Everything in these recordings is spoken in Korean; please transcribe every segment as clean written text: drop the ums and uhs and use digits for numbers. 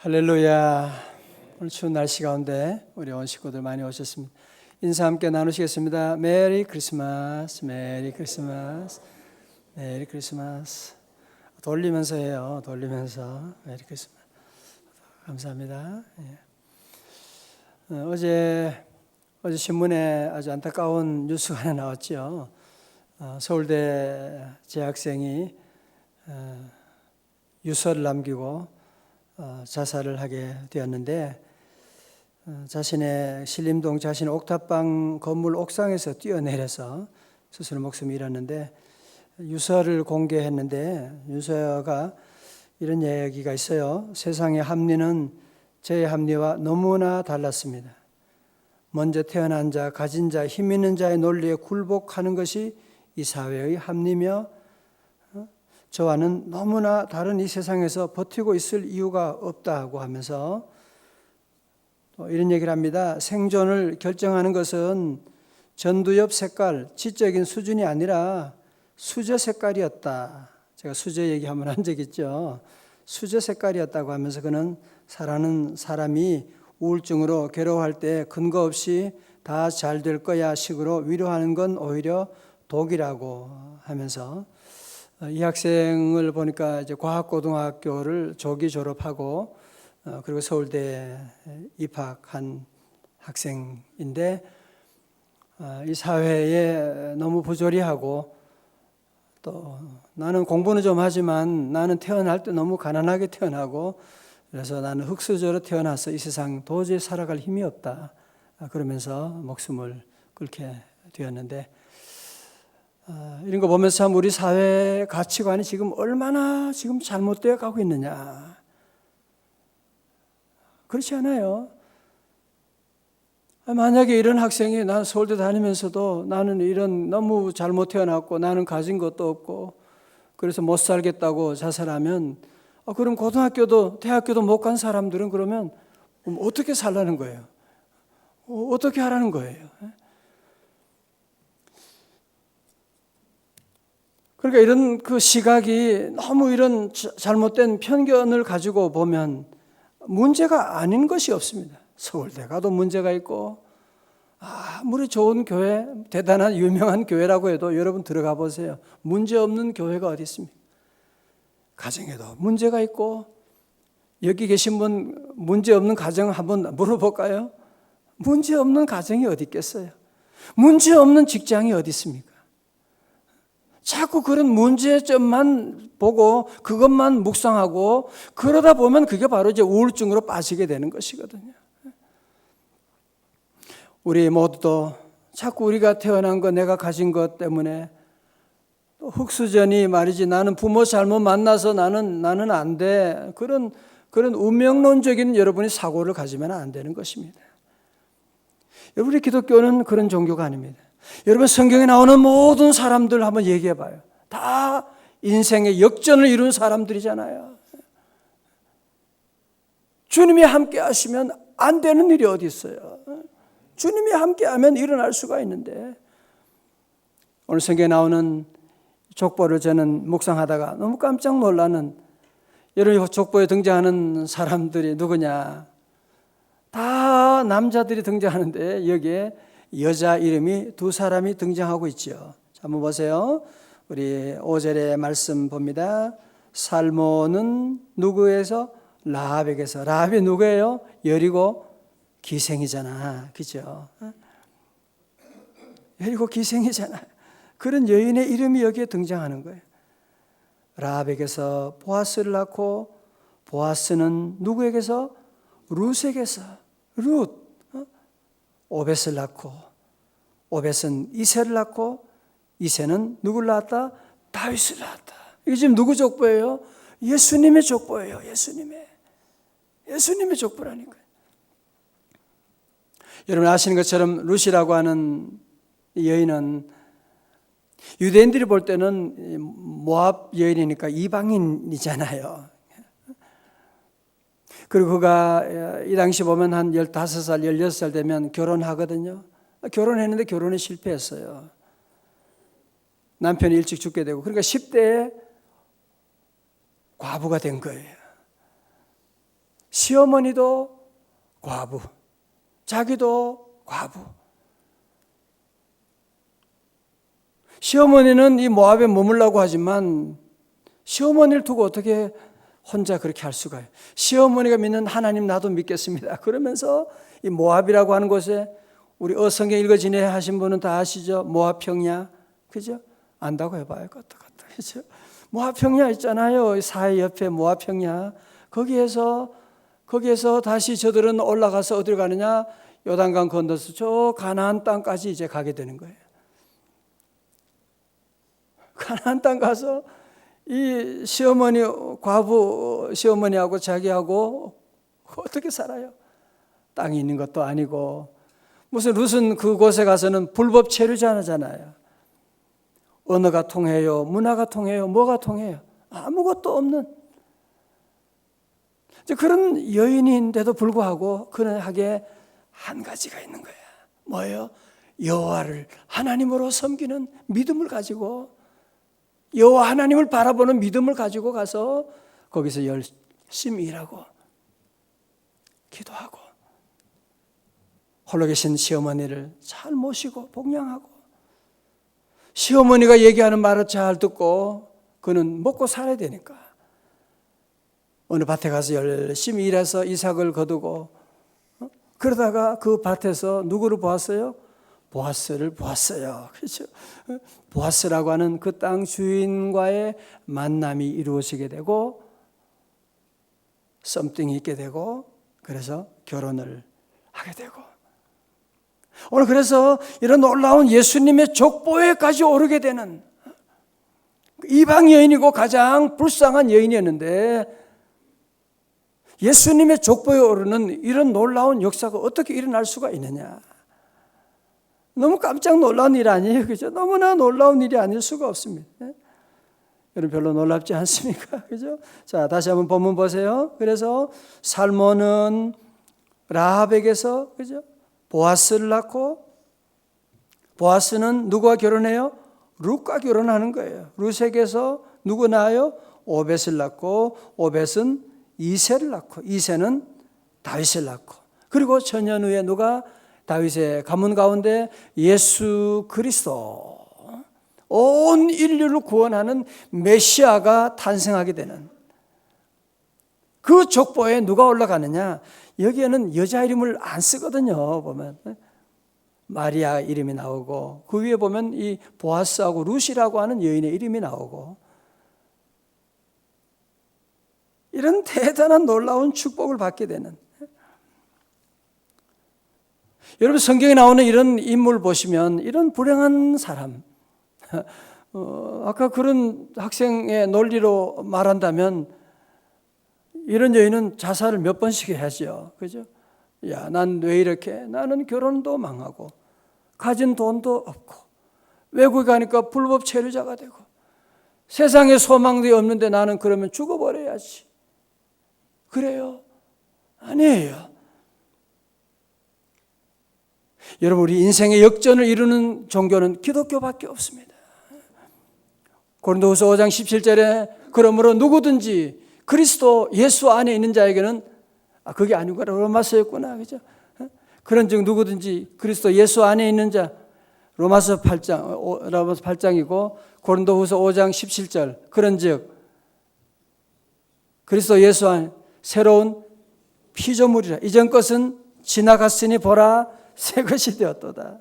할렐루야. 오늘 추운 날씨 가운데 우리 온 식구들 많이 오셨습니다. 인사 함께 나누시겠습니다. 메리 크리스마스, 메리 크리스마스, 메리 크리스마스. 돌리면서 해요. 돌리면서 메리 크리스마스. 감사합니다. 어제 신문에 아주 안타까운 뉴스가 하나 나왔죠. 서울대 재학생이 유서를 남기고 자살을 하게 되었는데, 자신의 신림동 자신의 옥탑방 건물 옥상에서 뛰어내려서 스스로 목숨을 잃었는데, 유서를 공개했는데 유서가 이런 얘기가 있어요. 세상의 합리는 제 합리와 너무나 달랐습니다. 먼저 태어난 자, 가진 자, 힘 있는 자의 논리에 굴복하는 것이 이 사회의 합리며, 저와는 너무나 다른 이 세상에서 버티고 있을 이유가 없다고 하면서 이런 얘기를 합니다. 생존을 결정하는 것은 전두엽 색깔, 지적인 수준이 아니라 수저 색깔이었다. 제가 수저 얘기 한번 한 적 있죠. 수저 색깔이었다고 하면서 그는 사랑하는 사람이 우울증으로 괴로워할 때 근거 없이 다 잘 될 거야 식으로 위로하는 건 오히려 독이라고 하면서, 이 학생을 보니까 이제 과학고등학교를 조기 졸업하고 그리고 서울대에 입학한 학생인데, 이 사회에 너무 부조리하고, 또 나는 공부는 좀 하지만 나는 태어날 때 너무 가난하게 태어나고, 그래서 나는 흙수저로 태어나서 이 세상 도저히 살아갈 힘이 없다 그러면서 목숨을 끊게 되었는데, 이런 거 보면서 참 우리 사회 가치관이 지금 얼마나 지금 잘못되어 가고 있느냐. 그렇지 않아요? 만약에 이런 학생이 난 서울대 다니면서도 나는 이런 너무 잘못 태어났고 나는 가진 것도 없고 그래서 못 살겠다고 자살하면, 그럼 고등학교도 대학교도 못 간 사람들은 그러면 어떻게 살라는 거예요? 어떻게 하라는 거예요? 그러니까 이런 그 시각이 너무 이런 잘못된 편견을 가지고 보면 문제가 아닌 것이 없습니다. 서울대 가도 문제가 있고, 아무리 좋은 교회, 대단한 유명한 교회라고 해도 여러분 들어가 보세요. 문제 없는 교회가 어디 있습니까? 가정에도 문제가 있고, 여기 계신 분 문제 없는 가정 한번 물어볼까요? 문제 없는 가정이 어디 있겠어요? 문제 없는 직장이 어디 있습니까? 자꾸 그런 문제점만 보고 그것만 묵상하고 그러다 보면 그게 바로 이제 우울증으로 빠지게 되는 것이거든요. 우리 모두도 자꾸 우리가 태어난 것, 내가 가진 것 때문에 흙수저니 말이지, 나는 부모 잘못 만나서 나는 안 돼. 그런 운명론적인 여러분이 사고를 가지면 안 되는 것입니다. 여러분, 우리 기독교는 그런 종교가 아닙니다. 여러분, 성경에 나오는 모든 사람들 한번 얘기해 봐요. 다 인생의 역전을 이룬 사람들이잖아요. 주님이 함께 하시면 안 되는 일이 어디 있어요? 주님이 함께 하면 일어날 수가 있는데, 오늘 성경에 나오는 족보를 저는 묵상하다가 너무 깜짝 놀라는, 여러분 족보에 등장하는 사람들이 누구냐? 다 남자들이 등장하는데 여기에 여자 이름이 두 사람이 등장하고 있죠. 자, 한번 보세요. 우리 5절의 말씀 봅니다. 살모는 누구에서? 라합에게서. 라합이 누구예요? 여리고 기생이잖아. 그죠? 여리고 기생이잖아. 그런 여인의 이름이 여기에 등장하는 거예요. 라합에게서 보아스를 낳고, 보아스는 누구에게서? 룻에게서. 룻. 오벳을 낳고, 오벳은 이새를 낳고, 이새는 누구를 낳았다? 다윗을 낳았다. 이게 지금 누구 족보예요? 예수님의 족보예요. 예수님의 족보라니까요. 여러분 아시는 것처럼 룻이라고 하는 여인은 유대인들이 볼 때는 모압 여인이니까 이방인이잖아요. 그리고 그가 이 당시 보면 한 15살, 16살 되면 결혼하거든요. 결혼했는데 결혼에 실패했어요. 남편이 일찍 죽게 되고, 그러니까 10대에 과부가 된 거예요. 시어머니도 과부, 자기도 과부. 시어머니는 이 모압에 머물라고 하지만 시어머니를 두고 어떻게 혼자 그렇게 할 수가요? 시어머니가 믿는 하나님 나도 믿겠습니다. 그러면서 이 모압이라고 하는 곳에 우리 성경 읽어 지내 하신 분은 다 아시죠? 모압 평야, 그죠? 안다고 해봐요. 그죠? 모압 평야 있잖아요. 사해 옆에 모압 평야. 거기에서 다시 저들은 올라가서 어디로 가느냐? 요단강 건너서 저 가나안 땅까지 이제 가게 되는 거예요. 가나안 땅 가서 이 시어머니, 과부 시어머니하고 자기하고 어떻게 살아요? 땅이 있는 것도 아니고 무슨 룻은 그곳에 가서는 불법 체류자잖아요. 언어가 통해요? 문화가 통해요? 뭐가 통해요? 아무것도 없는 그런 여인인데도 불구하고 그녀에게 한 가지가 있는 거예요. 뭐예요? 여호와를 하나님으로 섬기는 믿음을 가지고 여호와 하나님을 바라보는 믿음을 가지고 가서 거기서 열심히 일하고 기도하고 홀로 계신 시어머니를 잘 모시고 복양하고 시어머니가 얘기하는 말을 잘 듣고 그는 먹고 살아야 되니까 어느 밭에 가서 열심히 일해서 이삭을 거두고 그러다가 그 밭에서 누구를 보았어요? 보아스를 보았어요. 그렇죠? 보아스라고 하는 그 땅 주인과의 만남이 이루어지게 되고 썸띵이 있게 되고 그래서 결혼을 하게 되고 오늘 그래서 이런 놀라운 예수님의 족보에까지 오르게 되는 이방 여인이고 가장 불쌍한 여인이었는데 예수님의 족보에 오르는 이런 놀라운 역사가 어떻게 일어날 수가 있느냐. 너무 깜짝 놀라운 일 아니에요? 그죠? 너무나 놀라운 일이 아닐 수가 없습니다. 여러분 별로 놀랍지 않습니까? 그죠? 자, 다시 한번 본문 보세요. 그래서 살몬은 라합에게서 그죠? 보아스를 낳고 보아스는 누구와 결혼해요? 룻과 결혼하는 거예요. 룻에게서 누구 낳아요? 오벳을 낳고 오벳은 이새를 낳고 이새는 다윗을 낳고 그리고 천년 후에 누가 다윗의 가문 가운데 예수 그리스도 온 인류를 구원하는 메시아가 탄생하게 되는 그 족보에 누가 올라가느냐? 여기에는 여자 이름을 안 쓰거든요. 보면 마리아 이름이 나오고 그 위에 보면 이 보아스하고 룻이라고 하는 여인의 이름이 나오고 이런 대단한 놀라운 축복을 받게 되는 여러분 성경에 나오는 이런 인물 보시면 이런 불행한 사람 아까 그런 학생의 논리로 말한다면 이런 여인은 자살을 몇 번씩 해야죠. 그죠? 야, 난 왜 이렇게? 나는 결혼도 망하고 가진 돈도 없고 외국에 가니까 불법 체류자가 되고 세상에 소망도 없는데 나는 그러면 죽어버려야지. 그래요? 아니에요. 여러분 우리 인생의 역전을 이루는 종교는 기독교밖에 없습니다. 고린도후서 5장 17절에 그러므로 누구든지 그리스도 예수 안에 있는 자에게는 그게 아니고 로마서였구나. 그죠? 그런즉 누구든지 그리스도 예수 안에 있는 자 로마서 8장이고 고린도후서 5장 17절 그런즉 그리스도 예수 안에 새로운 피조물이라 이전 것은 지나갔으니 보라 새 것이 되었도다.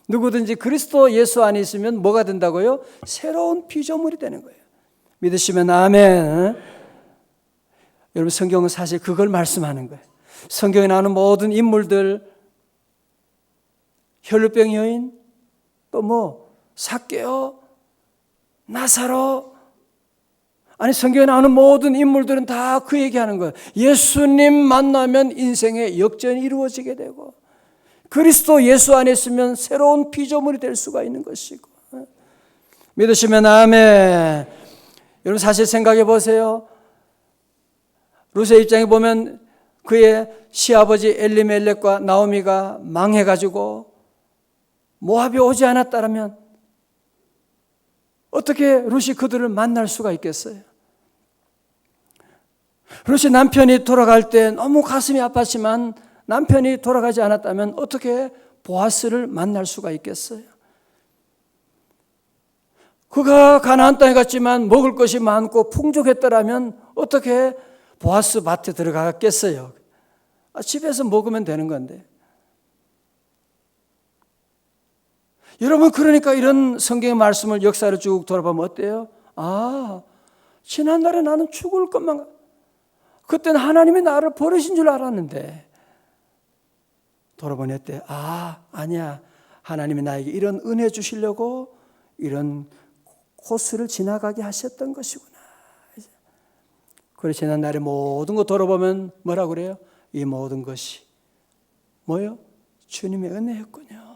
누구든지 그리스도 예수 안에 있으면 뭐가 된다고요? 새로운 피조물이 되는 거예요. 믿으시면 아멘. 여러분 성경은 사실 그걸 말씀하는 거예요. 성경에 나오는 모든 인물들 혈루병 여인 또 뭐 삭개오 나사로 아니 성경에 나오는 모든 인물들은 다 그 얘기하는 거예요. 예수님 만나면 인생의 역전이 이루어지게 되고 그리스도 예수 안에 있으면 새로운 피조물이 될 수가 있는 것이고 믿으시면 아멘. 여러분 사실 생각해 보세요. 룻의 입장에 보면 그의 시아버지 엘리멜렉과 나오미가 망해가지고 모압이 오지 않았다면 어떻게 룻이 그들을 만날 수가 있겠어요? 롯이 남편이 돌아갈 때 너무 가슴이 아팠지만 남편이 돌아가지 않았다면 어떻게 보아스를 만날 수가 있겠어요? 그가 가나안 땅에 갔지만 먹을 것이 많고 풍족했더라면 어떻게 보아스 밭에 들어갔겠어요? 집에서 먹으면 되는 건데. 여러분, 그러니까 이런 성경의 말씀을 역사를 쭉 돌아보면 어때요? 지난날에 나는 죽을 것만, 그때는 하나님이 나를 버리신 줄 알았는데 돌아보니 어때? 아니야, 하나님이 나에게 이런 은혜 주시려고 이런 코스를 지나가게 하셨던 것이구나. 그래, 지난날에 모든 거 돌아보면 뭐라고 그래요? 이 모든 것이 뭐요? 주님의 은혜였군요.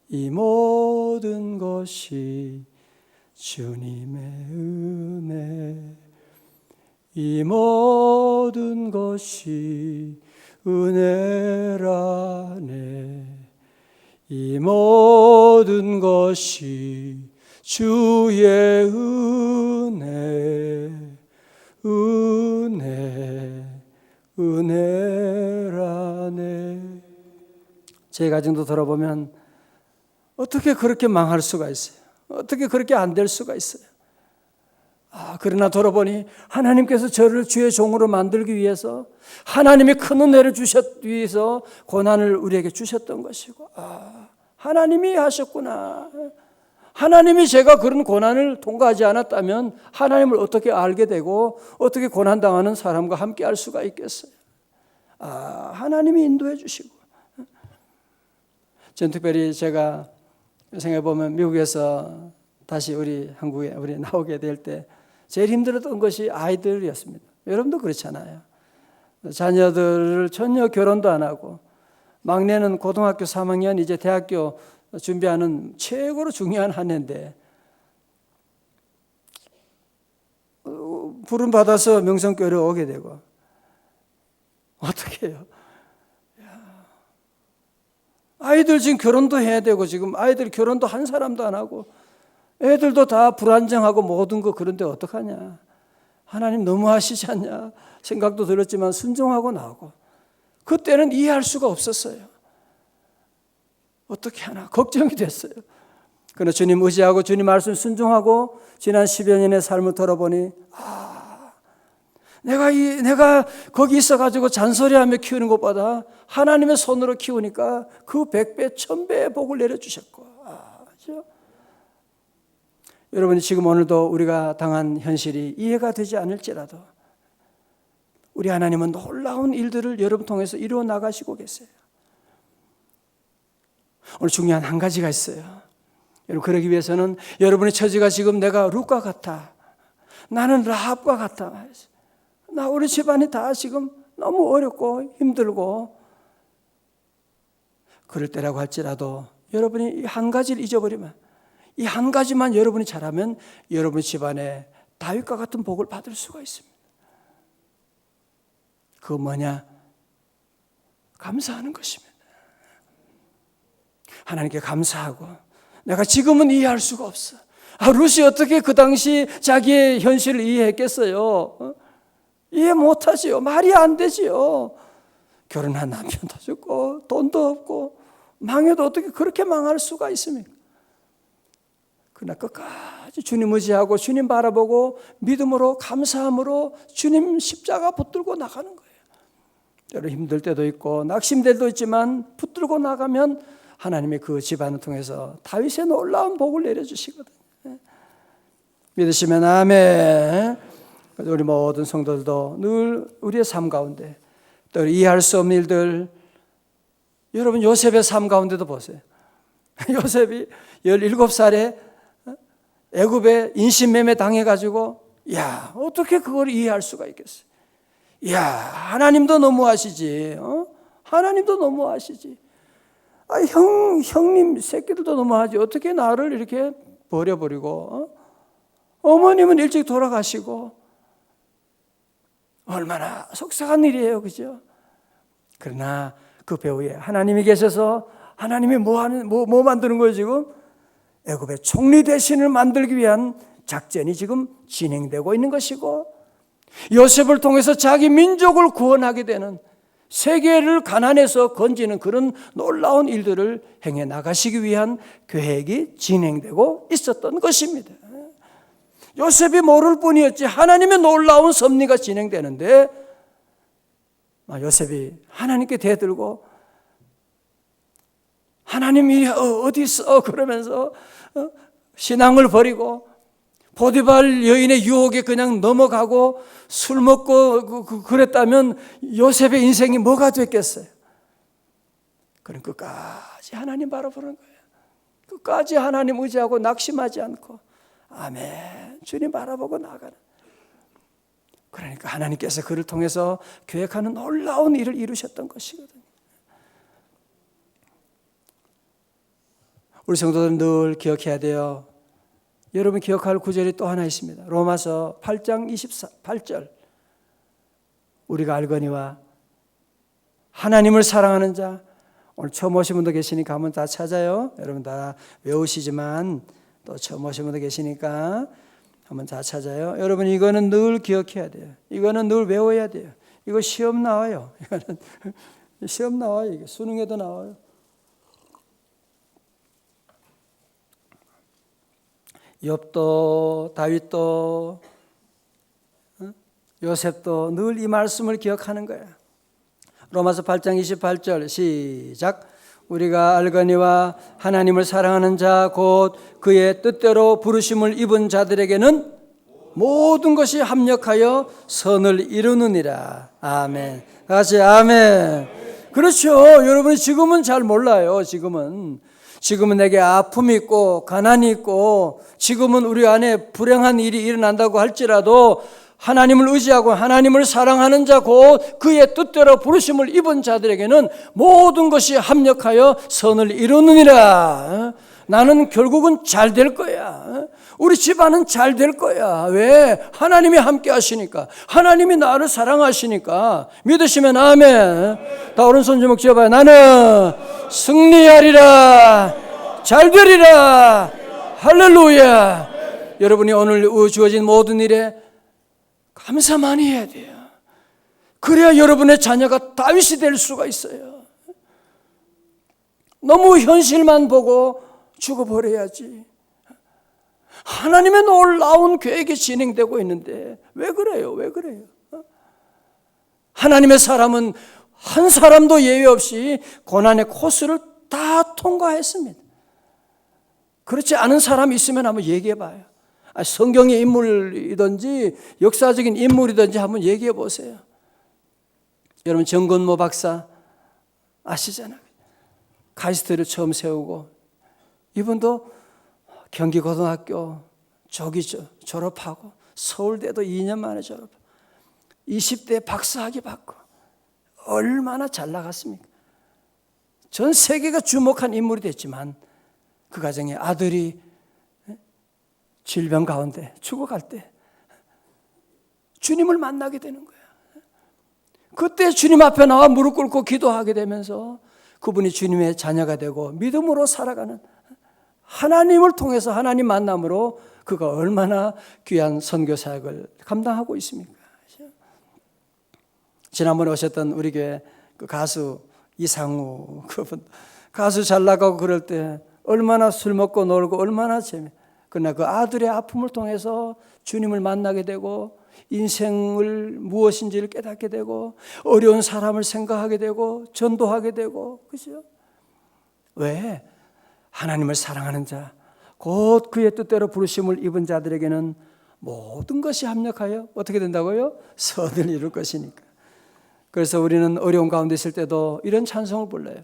이 모든 것이 주님의 은혜, 이 모든 것이 은혜라네. 이 모든 것이 주의 은혜라네. 제 가정도 돌아보면 어떻게 그렇게 망할 수가 있어요? 어떻게 그렇게 안 될 수가 있어요? 그러나 돌아보니 하나님께서 저를 주의 종으로 만들기 위해서, 하나님이 큰 은혜를 주셨기 위해서 고난을 우리에게 주셨던 것이고, 하나님이 하셨구나. 하나님이 제가 그런 고난을 통과하지 않았다면 하나님을 어떻게 알게 되고 어떻게 고난당하는 사람과 함께 할 수가 있겠어요? 하나님이 인도해 주시고. 전 특별히 제가 생각해보면 미국에서 다시 우리 한국에 나오게 될 때 제일 힘들었던 것이 아이들이었습니다. 여러분도 그렇잖아요. 자녀들을 전혀 결혼도 안 하고, 막내는 고등학교 3학년 이제 대학교 준비하는 최고로 중요한 한 해인데 부름 받아서 명성교회에 오게 되고, 어떻게 해요? 아이들 지금 결혼도 해야 되고, 지금 아이들 결혼도 한 사람도 안 하고 애들도 다 불안정하고 모든 거, 그런데 어떡하냐? 하나님 너무하시지 않냐? 생각도 들었지만 순종하고 나오고, 그때는 이해할 수가 없었어요. 어떻게 하나 걱정이 됐어요. 그러나 주님 의지하고 주님 말씀 순종하고 지난 10여 년의 삶을 돌아보니 내가 거기 있어가지고 잔소리하며 키우는 것보다 하나님의 손으로 키우니까 그 100배, 1000배의 복을 내려주셨고. 그렇죠? 여러분, 지금 오늘도 우리가 당한 현실이 이해가 되지 않을지라도 우리 하나님은 놀라운 일들을 여러분 통해서 이루어 나가시고 계세요. 오늘 중요한 한 가지가 있어요. 여러분, 그러기 위해서는 여러분의 처지가 지금 내가 룻과 같아, 나는 라합과 같아, 우리 집안이 다 지금 너무 어렵고 힘들고 그럴 때라고 할지라도 여러분이 이 한 가지를 잊어버리면, 이 한 가지만 여러분이 잘하면 여러분 집안에 다윗과 같은 복을 받을 수가 있습니다. 그거 뭐냐? 감사하는 것입니다. 하나님께 감사하고, 내가 지금은 이해할 수가 없어. 룻이 어떻게 그 당시 자기의 현실을 이해했겠어요? 이해 못하지요. 말이 안 되지요. 결혼한 남편도 죽고 돈도 없고 망해도 어떻게 그렇게 망할 수가 있습니까? 그러나 끝까지 주님 의지하고 주님 바라보고 믿음으로 감사함으로 주님 십자가 붙들고 나가는 거예요. 때로 힘들 때도 있고 낙심될 때도 있지만 붙들고 나가면 하나님이 그 집안을 통해서 다윗의 놀라운 복을 내려주시거든요. 믿으시면 아멘. 우리 모든 성도들도 늘 우리의 삶 가운데 또 이해할 수 없는 일들, 여러분 요셉의 삶 가운데도 보세요. 요셉이 17살에 애굽에 인신매매 당해가지고, 어떻게 그걸 이해할 수가 있겠어요? 하나님도 너무하시지. 하나님도 너무하시지. 형님 새끼들도 너무하지. 어떻게 나를 이렇게 버려버리고, 어머님은 일찍 돌아가시고, 얼마나 속상한 일이에요. 그죠? 그러나 그 배후에 하나님이 계셔서 하나님이 뭐 만드는 거예요, 지금? 애굽의 총리 대신을 만들기 위한 작전이 지금 진행되고 있는 것이고, 요셉을 통해서 자기 민족을 구원하게 되는, 세계를 가난에서 건지는 그런 놀라운 일들을 행해 나가시기 위한 계획이 진행되고 있었던 것입니다. 요셉이 모를 뿐이었지 하나님의 놀라운 섭리가 진행되는데 요셉이 하나님께 대들고 하나님이 어디 있어? 그러면서 신앙을 버리고 보디발 여인의 유혹에 그냥 넘어가고 술 먹고 그랬다면 요셉의 인생이 뭐가 됐겠어요? 그럼 끝까지 하나님 바라보는 거예요. 끝까지 하나님 의지하고 낙심하지 않고 아멘 주님 바라보고 나가는. 그러니까 하나님께서 그를 통해서 계획하는 놀라운 일을 이루셨던 것이거든요. 우리 성도들은 늘 기억해야 돼요. 여러분 기억할 구절이 또 하나 있습니다. 로마서 8장 28절. 우리가 알거니와 하나님을 사랑하는 자. 오늘 처음 오신 분도 계시니까 한번 다 찾아요. 여러분 다 외우시지만 또 처음 오신 분도 계시니까 한번 다 찾아요. 여러분 이거는 늘 기억해야 돼요. 이거는 늘 외워야 돼요. 이거 시험 나와요. 이거는 시험 나와요. 이게 수능에도 나와요. 욥도 다윗도 요셉도 늘 이 말씀을 기억하는 거예요. 로마서 8장 28절 시작. 우리가 알거니와 하나님을 사랑하는 자 곧 그의 뜻대로 부르심을 입은 자들에게는 모든 것이 합력하여 선을 이루느니라. 아멘. 다시 아멘. 그렇죠. 여러분이 지금은 잘 몰라요. 지금은 내게 아픔이 있고 가난이 있고 지금은 우리 안에 불행한 일이 일어난다고 할지라도 하나님을 의지하고 하나님을 사랑하는 자 곧 그의 뜻대로 부르심을 입은 자들에게는 모든 것이 합력하여 선을 이루느니라. 나는 결국은 잘 될 거야. 우리 집안은 잘 될 거야. 왜? 하나님이 함께 하시니까. 하나님이 나를 사랑하시니까. 믿으시면 아멘. 다 오른손 주먹 쥐어봐요. 나는 승리하리라. 잘 되리라. 할렐루야. 여러분이 오늘 주어진 모든 일에 감사 많이 해야 돼요. 그래야 여러분의 자녀가 다윗이 될 수가 있어요. 너무 현실만 보고 죽어버려야지. 하나님의 놀라운 계획이 진행되고 있는데 왜 그래요? 하나님의 사람은 한 사람도 예외 없이 고난의 코스를 다 통과했습니다. 그렇지 않은 사람이 있으면 한번 얘기해 봐요. 성경의 인물이든지 역사적인 인물이든지 한번 얘기해 보세요. 여러분 정건모 박사 아시잖아요. 카이스트를 처음 세우고 이분도 경기고등학교 조기죠 졸업하고 서울대도 2년 만에 졸업하고 20대 박사학위 받고 얼마나 잘 나갔습니까? 전 세계가 주목한 인물이 됐지만 그 가정에 아들이 질병 가운데 죽어갈 때 주님을 만나게 되는 거야. 그때 주님 앞에 나와 무릎 꿇고 기도하게 되면서 그분이 주님의 자녀가 되고 믿음으로 살아가는 하나님을 통해서 하나님 만남으로 그가 얼마나 귀한 선교 사역을 감당하고 있습니까? 지난번에 오셨던 우리 교회 그 가수 이상우 그분 가수 잘 나가고 그럴 때 얼마나 술 먹고 놀고 얼마나 그러나 그 아들의 아픔을 통해서 주님을 만나게 되고 인생을 무엇인지를 깨닫게 되고 어려운 사람을 생각하게 되고 전도하게 되고 그죠? 왜? 하나님을 사랑하는 자 곧 그의 뜻대로 부르심을 입은 자들에게는 모든 것이 합력하여 어떻게 된다고요? 선을 이룰 것이니까. 그래서 우리는 어려운 가운데 있을 때도 이런 찬송을 불러요.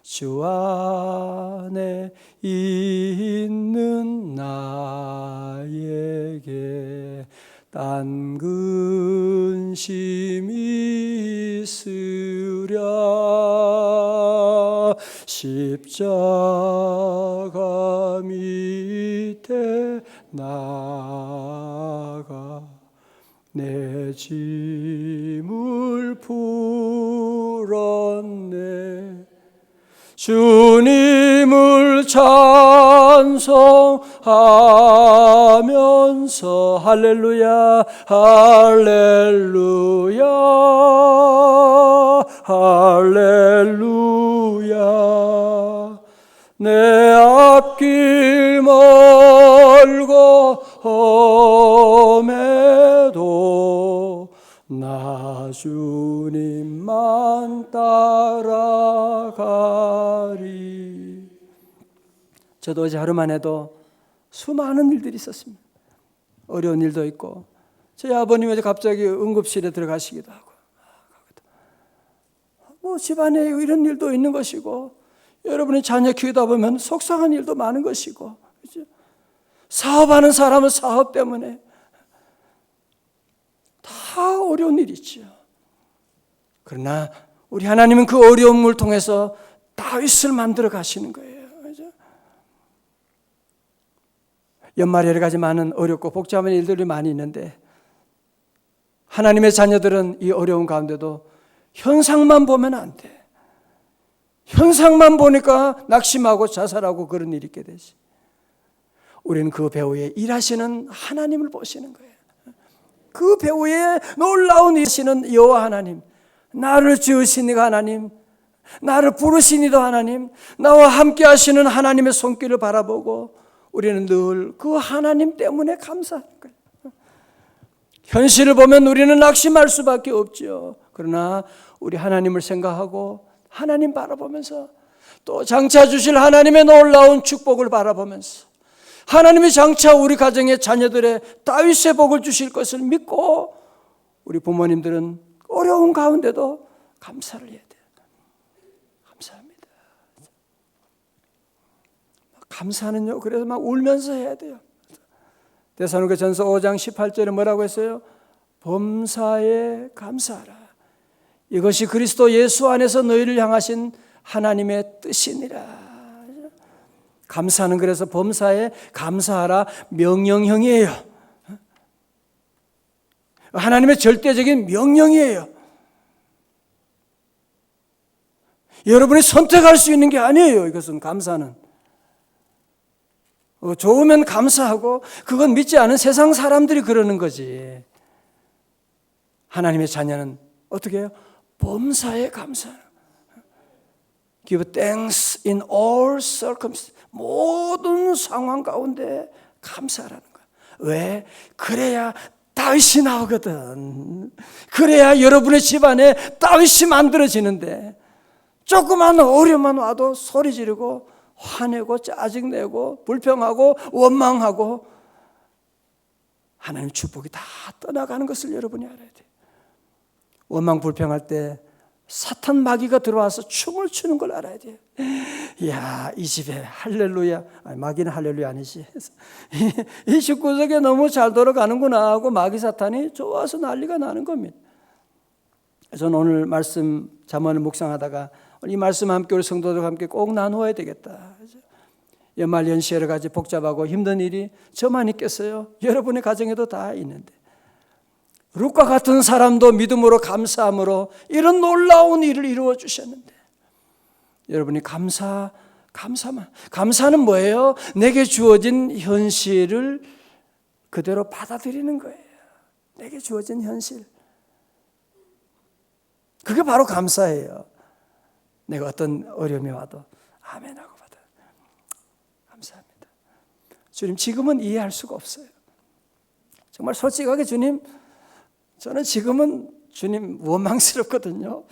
주 안에 있는 나에게 딴 근심이 있으랴 십자가 밑에 나가 내 짐을 풀었네 주님을 찬송하면서 할렐루야 할렐루야 할렐루야 내 앞길 멀고 험해도 나 주님만 따라가리. 저도 어제 하루만 해도 수많은 일들이 있었습니다. 어려운 일도 있고 저희 아버님이 갑자기 응급실에 들어가시기도 하고 뭐 집안에 이런 일도 있는 것이고 여러분이 자녀 키우다 보면 속상한 일도 많은 것이고 그렇죠? 사업하는 사람은 사업 때문에 다 어려운 일이 있죠. 그러나 우리 하나님은 그 어려움을 통해서 다윗을 만들어 가시는 거예요. 그렇죠? 연말에 여러 가지 많은 어렵고 복잡한 일들이 많이 있는데 하나님의 자녀들은 이 어려운 가운데도 현상만 보면 안 돼. 현상만 보니까 낙심하고 자살하고 그런 일이 있게 되지. 우리는 그 배후에 일하시는 하나님을 보시는 거예요. 그 배후에 놀라운 일하시는 여호와 하나님, 나를 지으신 이가 하나님, 나를 부르신 이도 하나님, 나와 함께 하시는 하나님의 손길을 바라보고 우리는 늘 그 하나님 때문에 감사하는 거예요. 현실을 보면 우리는 낙심할 수밖에 없죠. 그러나 우리 하나님을 생각하고 하나님 바라보면서 또 장차 주실 하나님의 놀라운 축복을 바라보면서 하나님이 장차 우리 가정의 자녀들의 다윗의 복을 주실 것을 믿고 우리 부모님들은 어려운 가운데도 감사를 해야 돼요. 감사합니다. 감사는요, 그래서 막 울면서 해야 돼요. 데살로니가전서 5장 18절에 뭐라고 했어요? 범사에 감사하라. 이것이 그리스도 예수 안에서 너희를 향하신 하나님의 뜻이니라. 감사는 그래서 범사에 감사하라 명령형이에요. 하나님의 절대적인 명령이에요. 여러분이 선택할 수 있는 게 아니에요. 이것은 감사는. 좋으면 감사하고 그건 믿지 않은 세상 사람들이 그러는 거지. 하나님의 자녀는 어떻게 해요? 범사에 감사. Give thanks in all circumstances. 모든 상황 가운데 감사하라는 거야. 왜? 그래야 다윗이 나오거든. 그래야 여러분의 집안에 다윗이 만들어지는데 조그만 어려움만 와도 소리 지르고 화내고 짜증내고 불평하고 원망하고 하나님 축복이 다 떠나가는 것을 여러분이 알아야 돼요. 원망 불평할 때 사탄 마귀가 들어와서 춤을 추는 걸 알아야 돼요. 이야, 이 집에 할렐루야. 아니, 마귀는 할렐루야 아니지. 이 집구석에 너무 잘 돌아가는구나 하고 마귀 사탄이 좋아서 난리가 나는 겁니다. 저는 오늘 말씀 잠언을 묵상하다가 이 말씀 함께 우리 성도들과 함께 꼭 나누어야 되겠다. 연말 연시 여러 가지 복잡하고 힘든 일이 저만 있겠어요? 여러분의 가정에도 다 있는데 룻과 같은 사람도 믿음으로 감사함으로 이런 놀라운 일을 이루어 주셨는데 여러분이 감사는 뭐예요? 내게 주어진 현실을 그대로 받아들이는 거예요. 내게 주어진 현실. 그게 바로 감사예요. 내가 어떤 어려움이 와도 아멘하고 받아. 감사합니다. 주님, 지금은 이해할 수가 없어요. 정말 솔직하게 주님, 저는 지금은 주님 원망스럽거든요.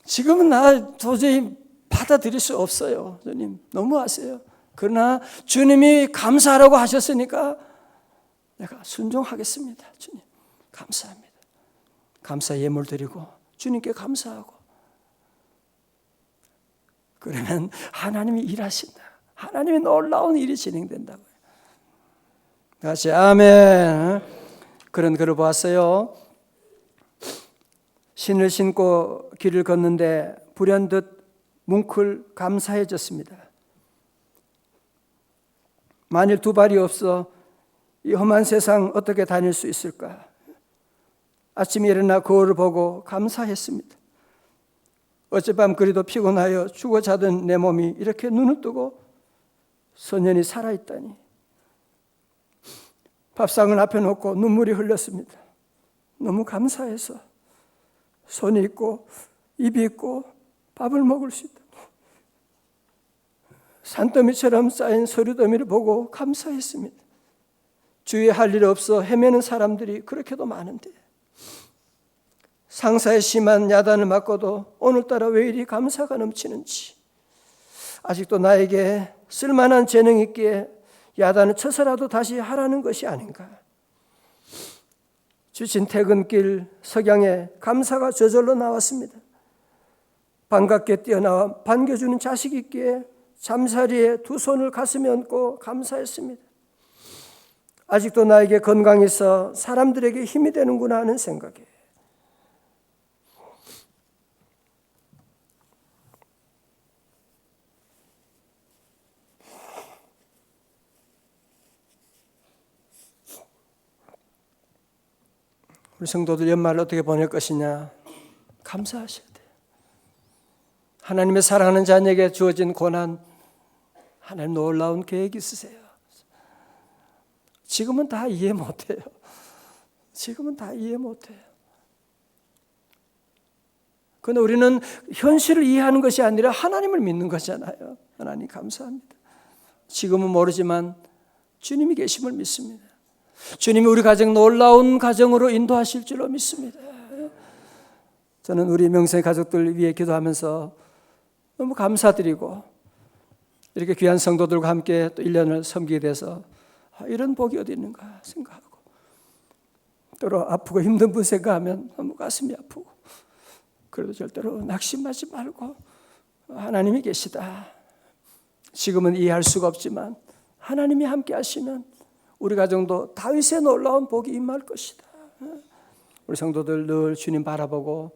지금은 나 도저히 받아들일 수 없어요. 주님, 너무하세요. 그러나 주님이 감사하라고 하셨으니까 내가 순종하겠습니다. 주님, 감사합니다. 감사 예물 드리고 주님께 감사하고 그러면 하나님이 일하신다. 하나님의 놀라운 일이 진행된다고요. 다시 아멘. 그런 글을 보았어요. 신을 신고 길을 걷는데 불현듯 뭉클 감사해졌습니다. 만일 두 발이 없어 이 험한 세상 어떻게 다닐 수 있을까? 아침에 일어나 거울을 보고 감사했습니다. 어젯밤 그리도 피곤하여 죽어 자던 내 몸이 이렇게 눈을 뜨고 선연히 살아있다니. 밥상을 앞에 놓고 눈물이 흘렀습니다. 너무 감사해서 손이 있고 입이 있고 밥을 먹을 수 있다. 산더미처럼 쌓인 서류더미를 보고 감사했습니다. 주위에 할 일 없어 헤매는 사람들이 그렇게도 많은데 상사의 심한 야단을 맞고도 오늘따라 왜 이리 감사가 넘치는지, 아직도 나에게 쓸만한 재능이 있기에 야단을 쳐서라도 다시 하라는 것이 아닌가. 주신 퇴근길 석양에 감사가 저절로 나왔습니다. 반갑게 뛰어나와 반겨주는 자식이 있기에 잠자리에 두 손을 가슴에 얹고 감사했습니다. 아직도 나에게 건강이 있어 사람들에게 힘이 되는구나 하는 생각에 우리 성도들 연말을 어떻게 보낼 것이냐? 감사하셔야 돼요. 하나님의 사랑하는 자녀에게 주어진 고난, 하나님 놀라운 계획이 있으세요. 지금은 다 이해 못해요. 지금은 다 이해 못해요. 그런데 우리는 현실을 이해하는 것이 아니라 하나님을 믿는 거잖아요. 하나님 감사합니다. 지금은 모르지만 주님이 계심을 믿습니다. 주님이 우리 가정 놀라운 가정으로 인도하실 줄로 믿습니다. 저는 우리 명성의 가족들 위해 기도하면서 너무 감사드리고 이렇게 귀한 성도들과 함께 또 1년을 섬기게 돼서 이런 복이 어디 있는가 생각하고, 때로 아프고 힘든 분 생각하면 너무 가슴이 아프고, 그래도 절대로 낙심하지 말고 하나님이 계시다. 지금은 이해할 수가 없지만 하나님이 함께 하시면 우리 가정도 다윗의 놀라운 복이 임할 것이다. 우리 성도들 늘 주님 바라보고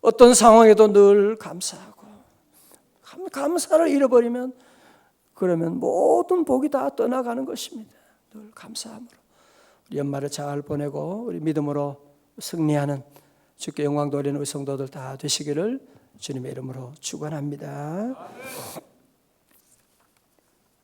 어떤 상황에도 늘 감사하고, 감사를 잃어버리면 그러면 모든 복이 다 떠나가는 것입니다. 늘 감사함으로 우리 연말을 잘 보내고 우리 믿음으로 승리하는 주께 영광 돌리는 우리 성도들 다 되시기를 주님의 이름으로 축원합니다.